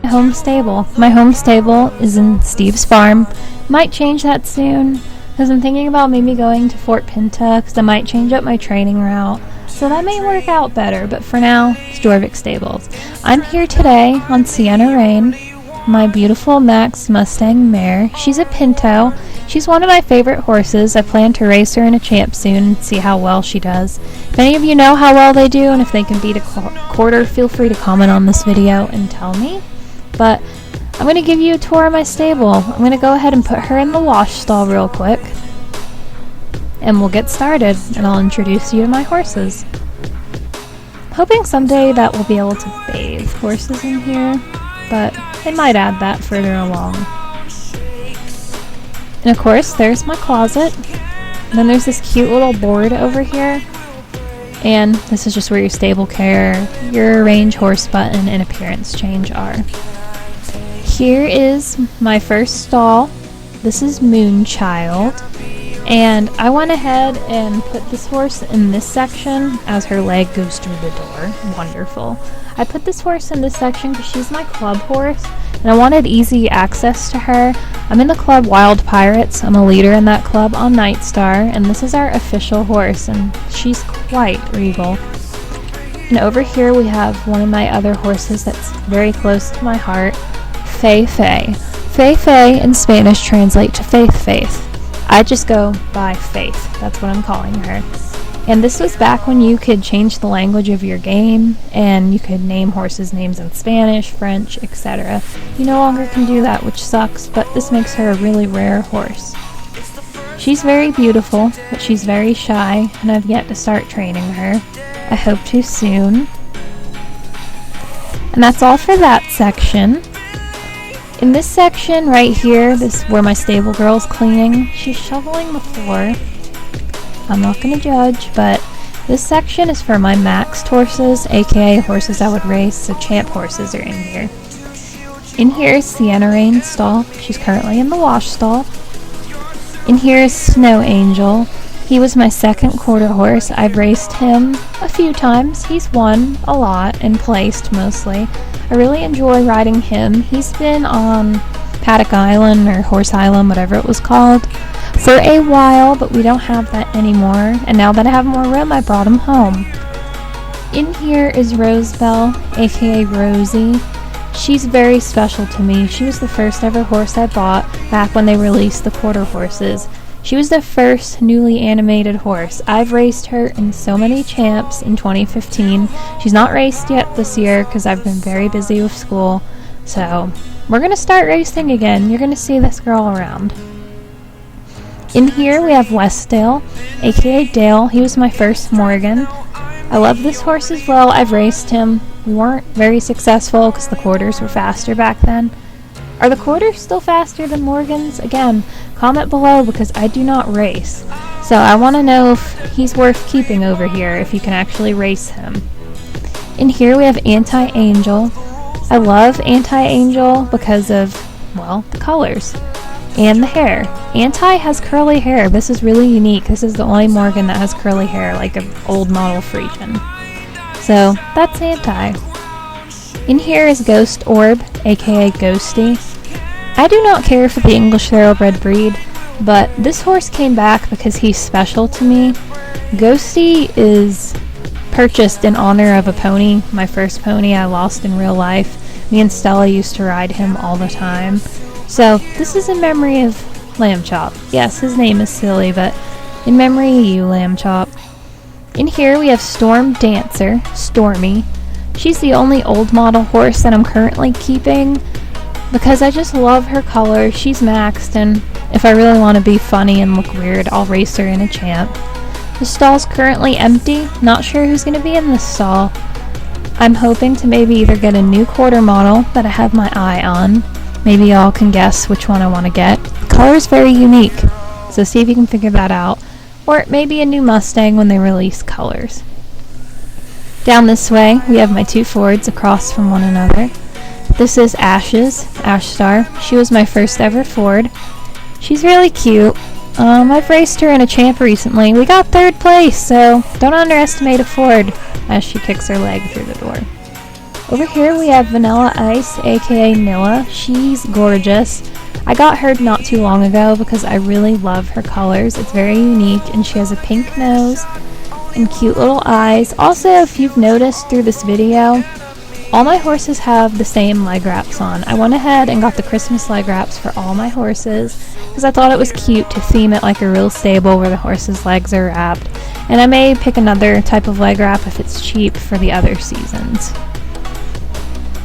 Home stable. My home stable is in Steve's farm. Might change that soon because I'm thinking about maybe going to Fort Pinta because I might change up my training route. So that may work out better, but for now, it's Jorvik Stables. I'm here today on Sienna Rain, my beautiful Max Mustang mare. She's a Pinto. She's one of my favorite horses. I plan to race her in a champ soon and see how well she does. If any of you know how well they do and if they can beat a quarter, feel free to comment on this video and tell me. But I'm going to give you a tour of my stable. I'm going to go ahead and put her in the wash stall real quick. And we'll get started, and I'll introduce you to my horses. Hoping someday that we'll be able to bathe horses in here, but I might add that further along. And of course, there's my closet. And then there's this cute little board over here. And this is just where your stable care, your range horse button, and appearance change are. Here is my first stall. This is Moonchild. And I went ahead and put this horse in this section as her leg goes through the door. Wonderful. I put this horse in this section because she's my club horse, and I wanted easy access to her. I'm in the club Wild Pirates. I'm a leader in that club on Nighstar, and this is our official horse, and she's quite regal. And over here we have one of my other horses that's very close to my heart, Fei Fei. Fei Fei in Spanish translate to faith faith. I just go by Faith. That's what I'm calling her. And this was back when you could change the language of your game and you could name horses names in Spanish, French, etc. You no longer can do that, which sucks, but this makes her a really rare horse. She's very beautiful, but she's very shy, and I've yet to start training her. I hope to soon. And that's all for that section. In this section right here, this is where my stable girl's cleaning. She's shoveling the floor. I'm not going to judge, but this section is for my maxed horses, aka horses I would race, so champ horses are in here. In here is Sienna Rain's stall. She's currently in the wash stall. In here is Snow Angel. He was my second quarter horse. I've raced him a few times. He's won a lot and placed mostly. I really enjoy riding him. He's been on Paddock Island or Horse Island, whatever it was called, for a while, but we don't have that anymore. And now that I have more room, I brought him home. In here is Rosebell, aka Rosie. She's very special to me. She was the first ever horse I bought back when they released the quarter horses. She was the first newly animated horse. I've raced her in so many champs in 2015. She's not raced yet this year because I've been very busy with school. So we're going to start racing again. You're going to see this girl around. In here we have Westdale, aka Dale. He was my first Morgan. I love this horse as well. I've raced him. We weren't very successful because the quarters were faster back then. Are the quarters still faster than Morgans? Again, comment below because I do not race. So I want to know if he's worth keeping over here, if you can actually race him. In here we have Anti-Angel. I love Anti-Angel because of, well, the colors and the hair. Anti has curly hair. This is really unique. This is the only Morgan that has curly hair, like an old model Friesian. So that's Anti. In here is Ghost Orb, aka Ghosty. I do not care for the English Thoroughbred breed, but this horse came back because he's special to me. Ghosty is purchased in honor of a pony, my first pony I lost in real life. Me and Stella used to ride him all the time. So this is in memory of Lamb Chop. Yes, his name is silly, but in memory of you, Lamb Chop. In here we have Storm Dancer, Stormy. She's the only old model horse that I'm currently keeping because I just love her color. She's maxed, and if I really want to be funny and look weird, I'll race her in a champ. The stall's currently empty. Not sure who's going to be in this stall. I'm hoping to maybe either get a new quarter model that I have my eye on. Maybe y'all can guess which one I want to get. The color is very unique, so see if you can figure that out. Or maybe a new Mustang when they release colors. Down this way, we have my two Fords across from one another. This is Ash's, Ashstar. She was my first ever Ford. She's really cute. I've raced her in a champ recently. We got 3rd place, so don't underestimate a Ford, as she kicks her leg through the door. Over here we have Vanilla Ice, aka Nilla. She's gorgeous. I got her not too long ago because I really love her colors. It's very unique, and she has a pink nose and cute little eyes. Also, if you've noticed through this video, all my horses have the same leg wraps on. I went ahead and got the Christmas leg wraps for all my horses because I thought it was cute to theme it like a real stable where the horses' legs are wrapped. And I may pick another type of leg wrap if it's cheap for the other seasons.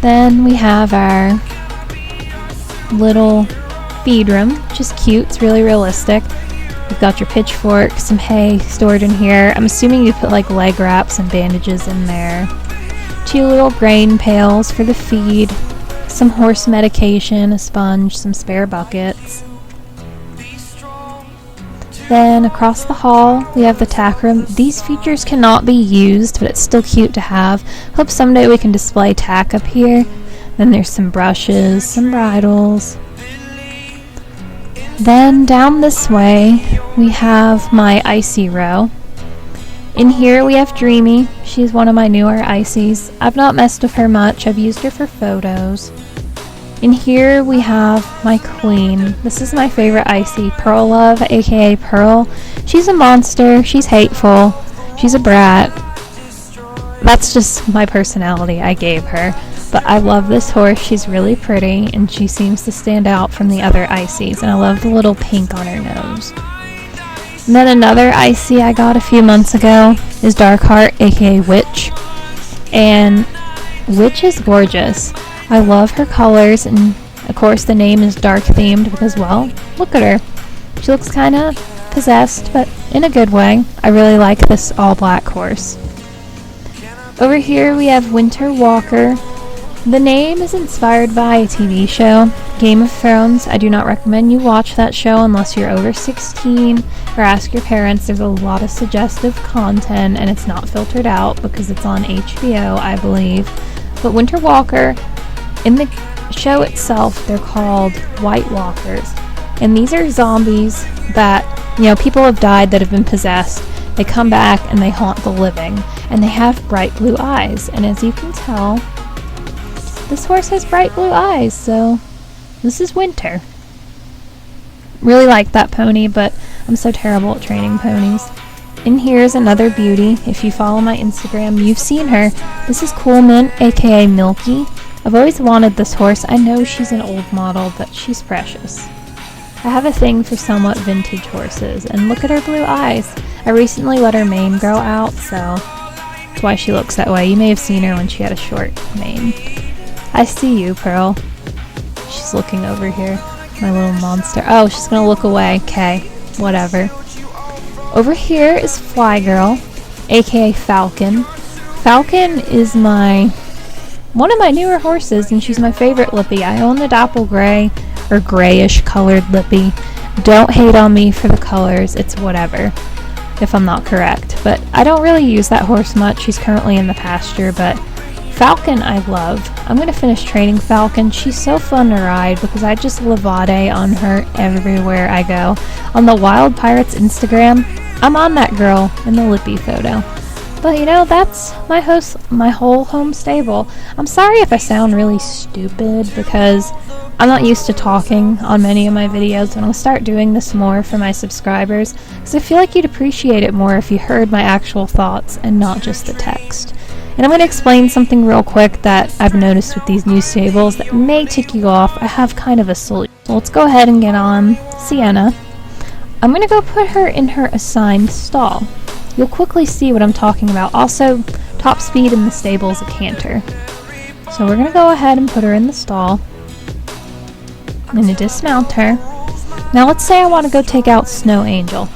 Then we have our little feed room, which is cute. It's really realistic. You've got your pitchfork, some hay stored in here. I'm assuming you put like leg wraps and bandages in there. 2 little grain pails for the feed, some horse medication, a sponge, some spare buckets. Then across the hall we have the tack room. These features cannot be used, but it's still cute to have. Hope someday we can display tack up here. Then there's some brushes, some bridles. Then down this way we have my icy row. In here we have Dreamy. She's one of my newer icies. I've not messed with her much. I've used her for photos. In here we have my queen. This is my favorite icy, Pearl Love, aka Pearl. She's a monster. She's hateful. She's a brat. That's just my personality I gave her. But I love this horse. She's really pretty, and she seems to stand out from the other icies. And I love the little pink on her nose. And then another icy I got a few months ago is Darkheart, aka Witch. And Witch is gorgeous. I love her colors, and of course the name is dark themed because, well, look at her. She looks kind of possessed, but in a good way. I really like this all black horse. Over here we have Winter Walker. The name is inspired by a TV show, Game of Thrones. I do not recommend you watch that show unless you're over 16 or ask your parents. There's a lot of suggestive content and it's not filtered out because it's on HBO, I believe. But Winter Walker, in the show itself, they're called White Walkers. And these are zombies that, people have died that have been possessed. They come back and they haunt the living. And they have bright blue eyes. And as you can tell, this horse has bright blue eyes, so this is Winter. Really like that pony, but I'm so terrible at training ponies. In here is another beauty. If you follow my Instagram, you've seen her. This is Cool Mint, aka Milky. I've always wanted this horse. I know she's an old model, but she's precious. I have a thing for somewhat vintage horses, and look at her blue eyes. I recently let her mane grow out, so that's why she looks that way. You may have seen her when she had a short mane. I see you, Pearl. She's looking over here. My little monster. Oh, she's gonna look away. Okay, whatever. Over here is Fly Girl, aka Falcon. Falcon is one of my newer horses, and she's my favorite lippy. I own the Dapple Gray, or grayish colored lippy. Don't hate on me for the colors. It's whatever, if I'm not correct. But I don't really use that horse much. She's currently in the pasture, but Falcon I love. I'm going to finish training Falcon. She's so fun to ride because I just levade on her everywhere I go. On the Wild Pirates Instagram, I'm on that girl in the lippy photo. But that's my whole home stable. I'm sorry if I sound really stupid because I'm not used to talking on many of my videos, and I'll start doing this more for my subscribers because I feel like you'd appreciate it more if you heard my actual thoughts and not just the text. And I'm going to explain something real quick that I've noticed with these new stables that may tick you off. I have kind of a solution. So let's go ahead and get on Sienna. I'm going to go put her in her assigned stall. You'll quickly see what I'm talking about. Also, top speed in the stable is a canter. So we're going to go ahead and put her in the stall. I'm going to dismount her. Now let's say I want to go take out Snow Angel.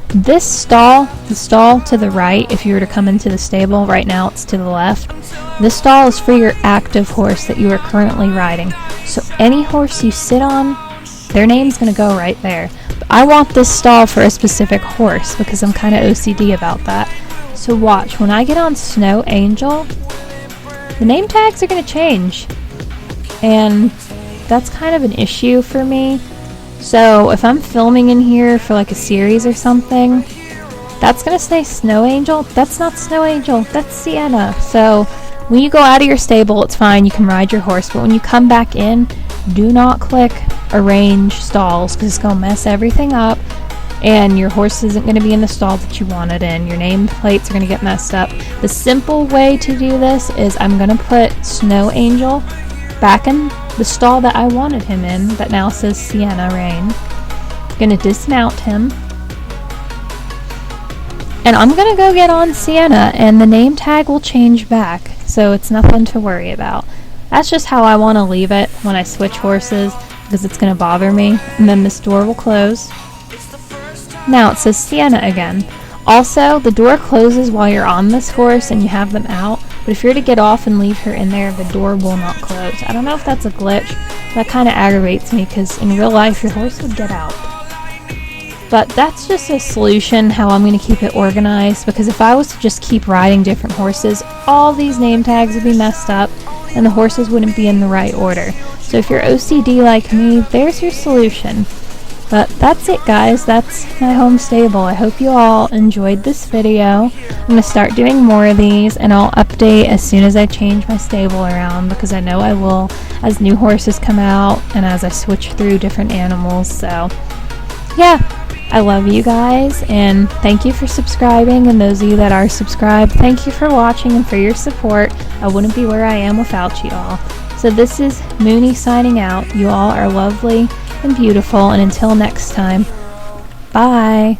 This stall, the stall to the right, if you were to come into the stable, right now it's to the left. This stall is for your active horse that you are currently riding. So any horse you sit on, their name's going to go right there. But I want this stall for a specific horse because I'm kind of OCD about that. So watch, when I get on Snow Angel, the name tags are going to change. And that's kind of an issue for me So if I'm filming in here for like a series or something, that's gonna say Snow Angel. That's not Snow Angel, that's Sienna. So when you go out of your stable, it's fine, you can ride your horse, but when you come back in, do not click arrange stalls, because it's gonna mess everything up and your horse isn't going to be in the stall that you want it in. Your name plates are going to get messed up. The simple way to do this is I'm going to put Snow Angel back in the stall that I wanted him in, that now says Sienna Rain. I'm going to dismount him. And I'm going to go get on Sienna, and the name tag will change back, so it's nothing to worry about. That's just how I want to leave it when I switch horses, because it's going to bother me. And then this door will close. Now it says Sienna again. Also, the door closes while you're on this horse and you have them out, but if you're to get off and leave her in there, the door will not close. I don't know if that's a glitch. That kind of aggravates me, because in real life your horse would get out. But that's just a solution how I'm going to keep it organized, because if I was to just keep riding different horses, all these name tags would be messed up and the horses wouldn't be in the right order. So if you're OCD like me, there's your solution. But that's it, guys. That's my home stable. I hope you all enjoyed this video. I'm going to start doing more of these, and I'll update as soon as I change my stable around, because I know I will as new horses come out and as I switch through different animals. So yeah, I love you guys, and thank you for subscribing, and those of you that are subscribed, thank you for watching and for your support. I wouldn't be where I am without you all. So this is Moony signing out. You all are lovely and beautiful, and until next time, bye.